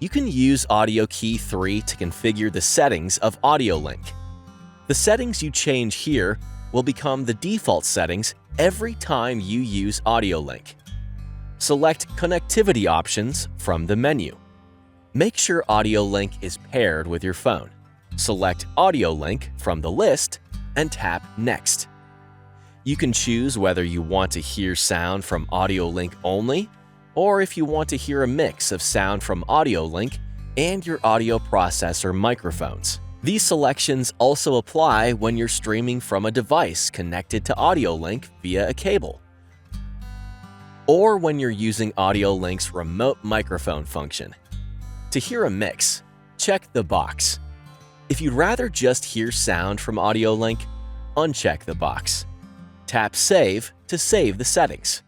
You can use AUDIOKEY 3 to configure the settings of AudioLink. The settings you change here will become the default settings every time you use AudioLink. Select Connectivity options from the menu. Make sure AudioLink is paired with your phone. Select AudioLink from the list and tap Next. You can choose whether you want to hear sound from AudioLink only, or if you want to hear a mix of sound from AudioLink and your audio processor microphones. These selections also apply when you're streaming from a device connected to AudioLink via a cable, or when you're using AudioLink's remote microphone function. To hear a mix, check the box. If you'd rather just hear sound from AudioLink, uncheck the box. Tap Save to save the settings.